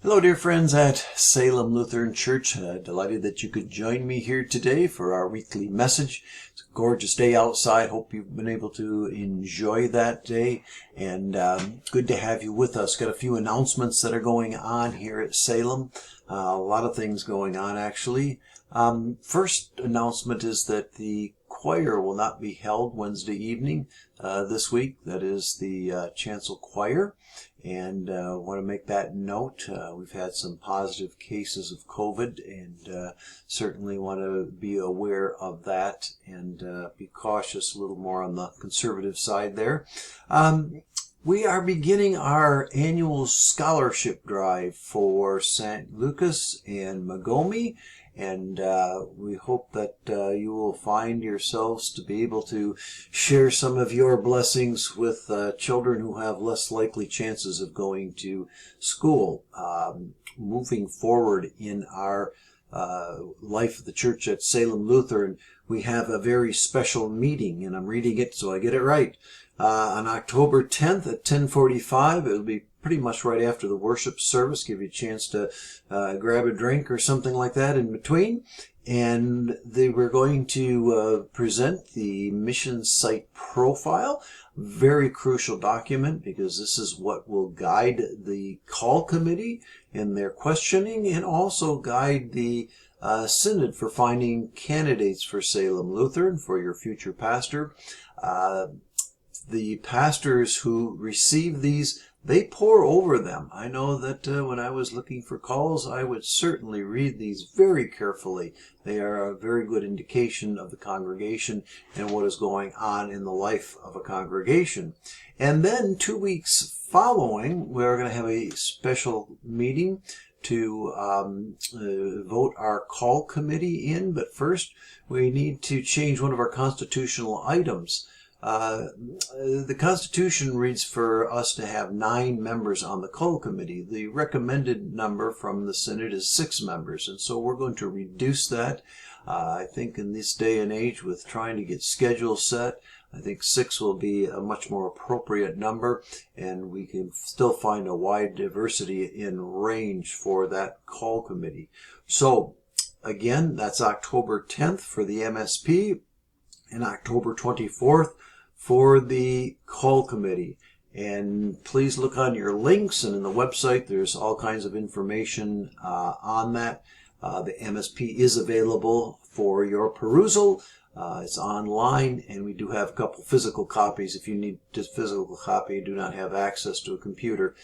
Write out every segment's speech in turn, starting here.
Hello, dear friends at Salem Lutheran Church. Delighted that you could join me here today for our weekly message. It's a gorgeous day outside. Hope you've been able to enjoy that day, and good to have you with us. Got a few announcements that are going on here at Salem. A lot of things going on, actually. First announcement is that the choir will not be held Wednesday evening this week. That is the chancel choir. And want to make that note. We've had some positive cases of COVID, and certainly want to be aware of that and be cautious, a little more on the conservative side there. We are beginning our annual scholarship drive for St. Lucas and Magomi, and we hope that you will find yourselves to be able to share some of your blessings with children who have less likely chances of going to school. Moving forward in our life of the church at Salem Lutheran, we have a very special meeting, and I'm reading it so I get it right. On October 10th at 10:45, it'll be pretty much right after the worship service, give you a chance to grab a drink or something like that in between. And we're going to present the mission site profile, very crucial document, because this is what will guide the call committee in their questioning and also guide the synod for finding candidates for Salem Lutheran for your future pastor. The pastors who receive these, they pore over them. I know that when I was looking for calls, I would certainly read these very carefully. They are a very good indication of the congregation and what is going on in the life of a congregation. And then 2 weeks following, we're going to have a special meeting to vote our call committee in. But first, we need to change one of our constitutional items. The Constitution reads for us to have 9 members on the call committee. The recommended number from the Synod is 6 members, and so we're going to reduce that. I think in this day and age with trying to get schedules set, I think 6 will be a much more appropriate number, and we can still find a wide diversity in range for that call committee. So again, that's October 10th for the MSP and October 24th for the call committee. And please look on your links, and in the website there's all kinds of information on that. The MSP is available for your perusal. It's online, and we do have a couple physical copies. If you need just physical copy, do not have access to a computer,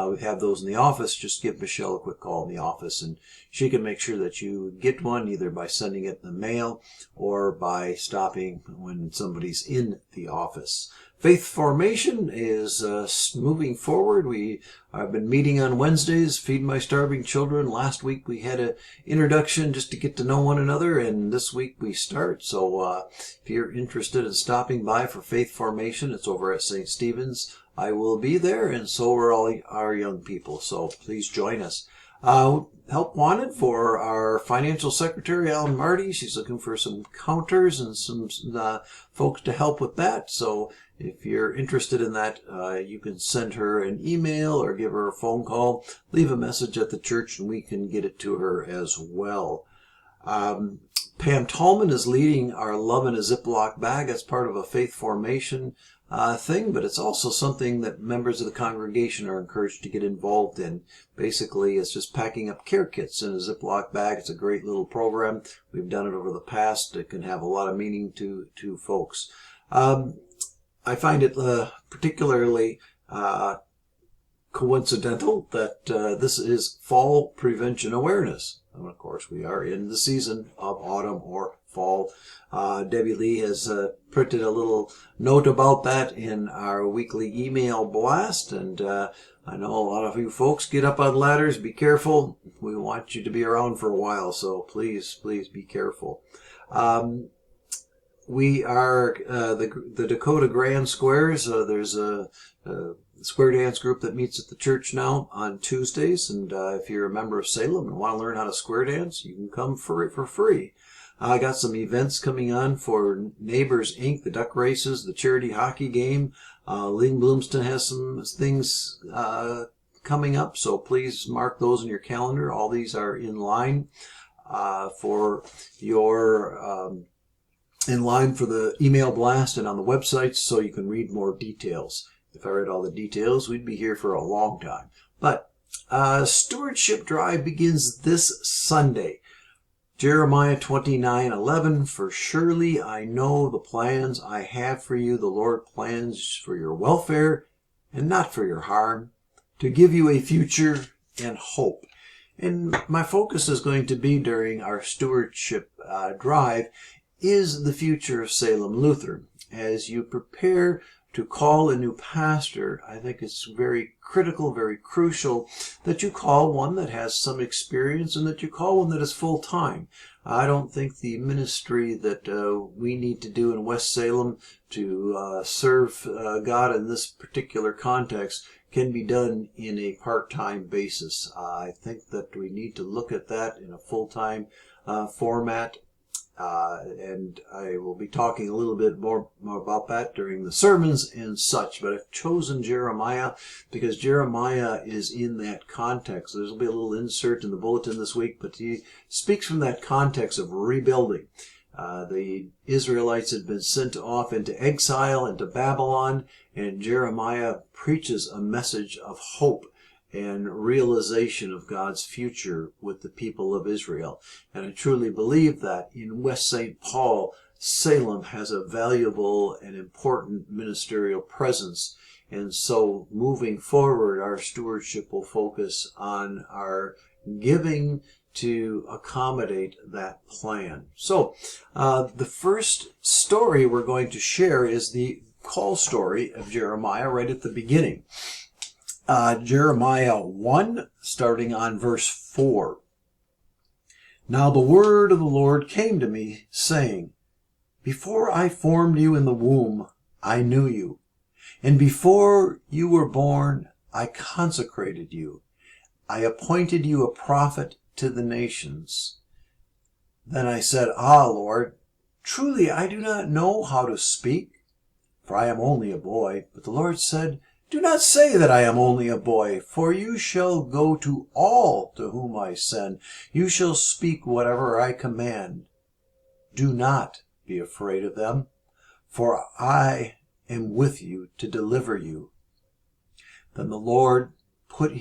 we have those in the office. Just give Michelle a quick call in the office, and she can make sure that you get one either by sending it in the mail or by stopping when somebody's in the office. Faith formation is moving forward. We have been meeting on Wednesdays, Feed My Starving Children. Last week we had an introduction just to get to know one another, and this week we start. So if you're interested in stopping by for faith formation, it's over at St. Stephen's. I will be there, and so are all our young people. So please join us. Help wanted for our financial secretary, Alan Marty. She's looking for some counters and some folks to help with that. So if you're interested in that, you can send her an email or give her a phone call. Leave a message at the church, and we can get it to her as well. Pam Tallman is leading our Love in a Ziploc Bag. That's part of a faith formation thing, but it's also something that members of the congregation are encouraged to get involved in. Basically, it's just packing up care kits in a Ziploc bag. It's a great little program. We've done it over the past. It can have a lot of meaning to folks. I find it particularly coincidental that this is Fall Prevention Awareness. And of course, we are in the season of autumn or fall. Debbie Lee has printed a little note about that in our weekly email blast, and I know a lot of you folks get up on ladders. Be careful. We want you to be around for a while, so please be careful. We are the Dakota Grand Squares. There's a square dance group that meets at the church now on Tuesdays, and if you're a member of Salem and want to learn how to square dance, you can come for it for free. I got some events coming on for Neighbors Inc., the duck races, the charity hockey game. Ling Bloomston has some things coming up, so please mark those in your calendar. All these are in line for your in line for the email blast and on the website, so you can read more details. If I read all the details, we'd be here for a long time. But Stewardship Drive begins this Sunday. Jeremiah 29:11, for surely I know the plans I have for you, the Lord plans for your welfare and not for your harm, to give you a future and hope. And my focus is going to be during our Stewardship Drive is the future of Salem Lutheran. As you prepare to call a new pastor, I think it's very critical, very crucial that you call one that has some experience and that you call one that is full-time. I don't think the ministry that we need to do in West Salem to serve God in this particular context can be done in a part-time basis. I think that we need to look at that in a full-time format. And I will be talking a little bit more about that during the sermons and such. But I've chosen Jeremiah because Jeremiah is in that context. There'll be a little insert in the bulletin this week, but he speaks from that context of rebuilding. The Israelites had been sent off into exile, into Babylon, and Jeremiah preaches a message of hope and realization of God's future with the people of Israel. And I truly believe that in West St. Paul, Salem has a valuable and important ministerial presence. And so moving forward, our stewardship will focus on our giving to accommodate that plan. So the first story we're going to share is the call story of Jeremiah right at the beginning. Jeremiah 1, starting on verse 4. Now the word of the Lord came to me, saying, before I formed you in the womb, I knew you, and before you were born, I consecrated you. I appointed you a prophet to the nations. Then I said, Lord, truly I do not know how to speak, for I am only a boy. But the Lord said, do not say that I am only a boy, for you shall go to all to whom I send. You shall speak whatever I command. Do not be afraid of them, for I am with you to deliver you. Then the Lord put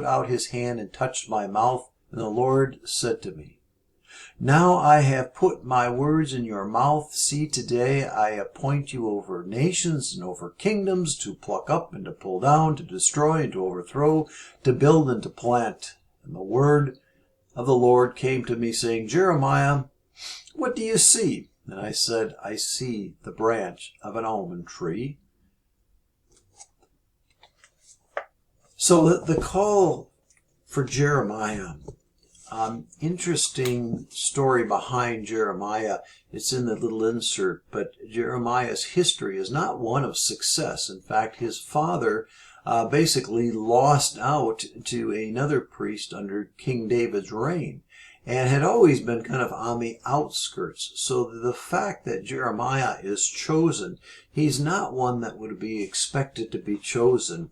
out his hand and touched my mouth, and the Lord said to me, now I have put my words in your mouth. See, today I appoint you over nations and over kingdoms, to pluck up and to pull down, to destroy and to overthrow, to build and to plant. And the word of the Lord came to me, saying, Jeremiah, what do you see? And I said, I see the branch of an almond tree. So the call for Jeremiah, interesting story behind Jeremiah. It's in the little insert, but Jeremiah's history is not one of success. In fact, his father basically lost out to another priest under King David's reign and had always been kind of on the outskirts. So the fact that Jeremiah is chosen, he's not one that would be expected to be chosen.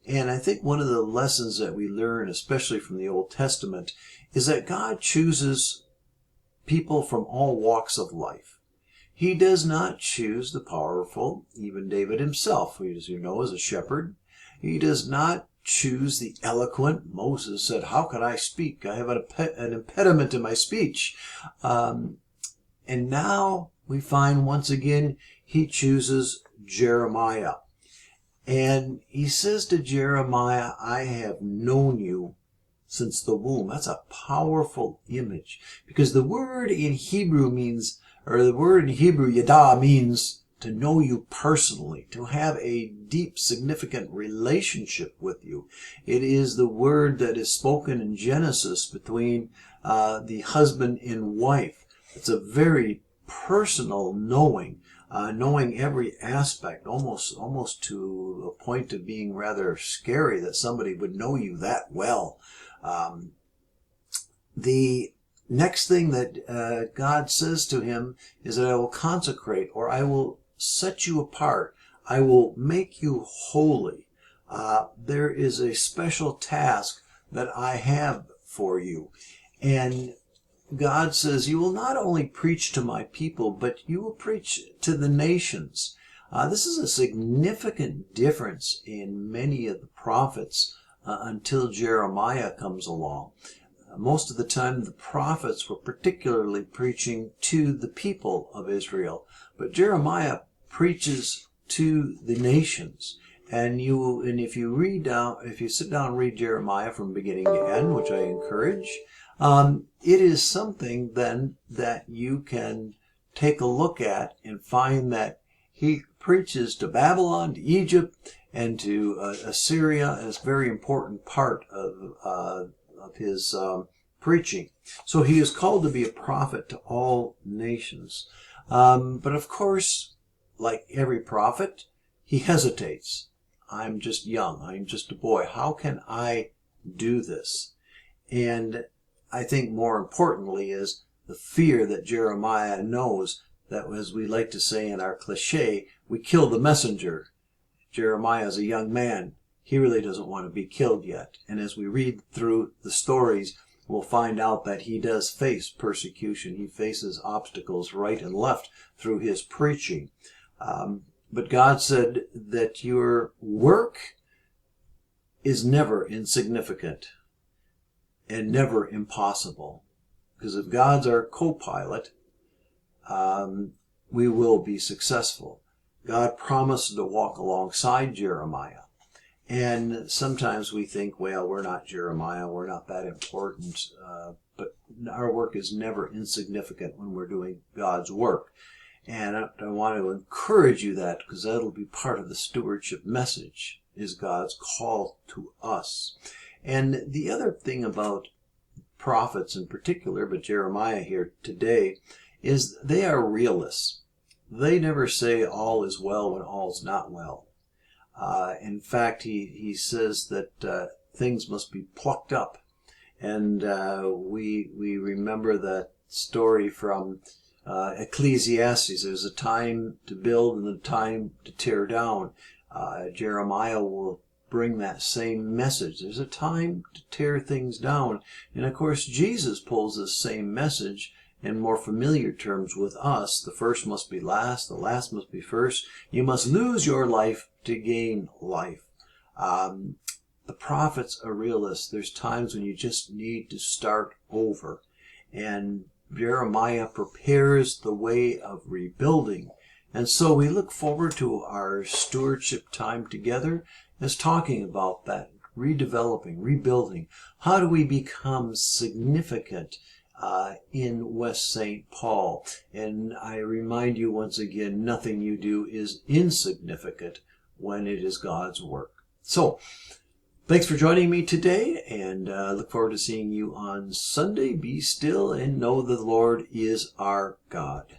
And I think one of the lessons that we learn, especially from the Old Testament, is that God chooses people from all walks of life. He does not choose the powerful, even David himself, who, as you know, is a shepherd. He does not choose the eloquent. Moses said, how can I speak? I have an impediment in my speech. And now we find once again he chooses Jeremiah. And he says to Jeremiah, I have known you since the womb. That's a powerful image, because the word in Hebrew means, or the word in Hebrew, yada, means to know you personally, to have a deep, significant relationship with you. It is the word that is spoken in Genesis between the husband and wife. It's a very personal knowing. Knowing every aspect, almost to a point of being rather scary that somebody would know you that well. The next thing that God says to him is that I will consecrate, or I will set you apart. I will make you holy. there is a special task that I have for you. And God says, you will not only preach to my people, but you will preach to the nations. This is a significant difference in many of the prophets until Jeremiah comes along. Most of the time, the prophets were particularly preaching to the people of Israel, but Jeremiah preaches to the nations. And if you sit down and read Jeremiah from beginning to end, which I encourage, it is something then that you can take a look at and find that he preaches to Babylon, to Egypt, and to Assyria as a very important part of his preaching. So he is called to be a prophet to all nations. But of course, like every prophet, he hesitates. I'm just young. I'm just a boy. How can I do this? And I think more importantly is the fear that Jeremiah knows that, as we like to say in our cliche, we kill the messenger. Jeremiah is a young man. He really doesn't want to be killed yet. And as we read through the stories, we'll find out that he does face persecution. He faces obstacles right and left through his preaching. But God said that your work is never insignificant and never impossible. Because if God's our co-pilot, we will be successful. God promised to walk alongside Jeremiah. And sometimes we think, well, we're not Jeremiah, we're not that important. But our work is never insignificant when we're doing God's work. And I want to encourage you that, because that'll be part of the stewardship message, is God's call to us. And the other thing about prophets in particular, but Jeremiah here today, is they are realists. They never say all is well when all's not well. In fact, he says that things must be plucked up. And we remember that story from Ecclesiastes. There's a time to build and a time to tear down. Jeremiah will bring that same message. There's a time to tear things down. And of course, Jesus pulls this same message in more familiar terms with us. The first must be last, the last must be first. You must lose your life to gain life. The prophets are realists. There's times when you just need to start over. And Jeremiah prepares the way of rebuilding. And so we look forward to our stewardship time together as talking about that, redeveloping, rebuilding. How do we become significant in West St. Paul? And I remind you once again, nothing you do is insignificant when it is God's work. So, thanks for joining me today, and look forward to seeing you on Sunday. Be still and know the Lord is our God.